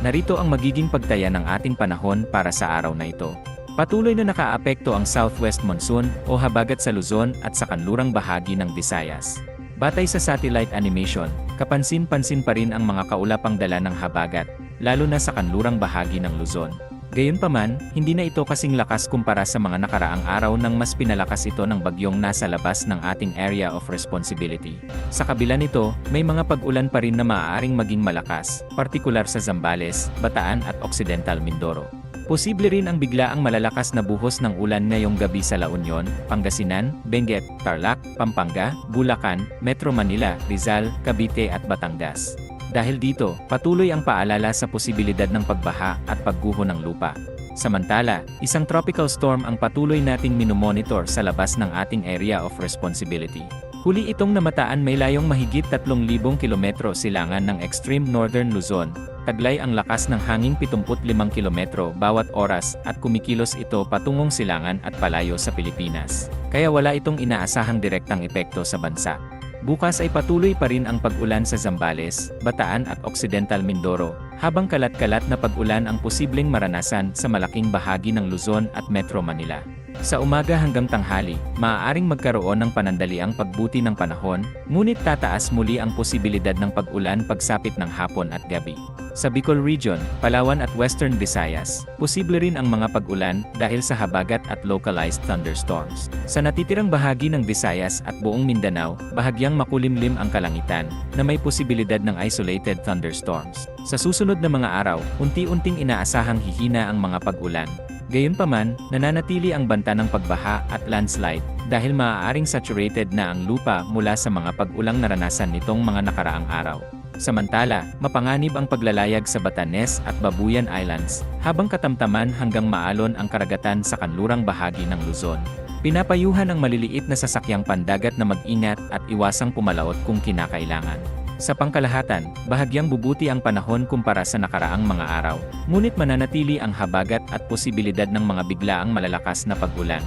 Narito ang magiging pagtaya ng ating panahon para sa araw na ito. Patuloy na nakaapekto ang southwest monsoon o habagat sa Luzon at sa kanlurang bahagi ng Visayas. Batay sa satellite animation, kapansin-pansin pa rin ang mga kaulapang dala ng habagat, lalo na sa kanlurang bahagi ng Luzon. Gayunpaman, hindi na ito kasing lakas kumpara sa mga nakaraang araw nang mas pinalakas ito ng bagyong nasa labas ng ating area of responsibility. Sa kabila nito, may mga pag-ulan pa rin na maaaring maging malakas, partikular sa Zambales, Bataan at Occidental Mindoro. Posible rin ang biglaang malalakas na buhos ng ulan ngayong gabi sa La Union, Pangasinan, Benguet, Tarlac, Pampanga, Bulacan, Metro Manila, Rizal, Cavite at Batangas. Dahil dito, patuloy ang paalala sa posibilidad ng pagbaha at pagguho ng lupa. Samantala, isang tropical storm ang patuloy nating minomonitor sa labas ng ating area of responsibility. Huli itong namataan may layong mahigit 3,000 kilometro silangan ng extreme northern Luzon. Taglay ang lakas ng hanging 75 kilometro bawat oras at kumikilos ito patungong silangan at palayo sa Pilipinas. Kaya wala itong inaasahang direktang epekto sa bansa. Bukas ay patuloy pa rin ang pag-ulan sa Zambales, Bataan at Occidental Mindoro, habang kalat-kalat na pag-ulan ang posibleng maranasan sa malaking bahagi ng Luzon at Metro Manila. Sa umaga hanggang tanghali, maaaring magkaroon ng panandaliang pagbuti ng panahon, ngunit tataas muli ang posibilidad ng pag-ulan pagsapit ng hapon at gabi. Sa Bicol Region, Palawan at Western Visayas, posible rin ang mga pag-ulan dahil sa habagat at localized thunderstorms. Sa natitirang bahagi ng Visayas at buong Mindanao, bahagyang makulimlim ang kalangitan, na may posibilidad ng isolated thunderstorms. Sa susunod na mga araw, unti-unting inaasahang hihina ang mga pag-ulan. Gayunpaman, nananatili ang banta ng pagbaha at landslide dahil maaaring saturated na ang lupa mula sa mga pag-ulang naranasan nitong mga nakaraang araw. Samantala, mapanganib ang paglalayag sa Batanes at Babuyan Islands, habang katamtaman hanggang maalon ang karagatan sa kanlurang bahagi ng Luzon. Pinapayuhan ang maliliit na sasakyang pandagat na mag-ingat at iwasang pumalaot kung kinakailangan. Sa pangkalahatan, bahagyang bubuti ang panahon kumpara sa nakaraang mga araw, ngunit mananatili ang habagat at posibilidad ng mga biglaang malalakas na pag-ulan.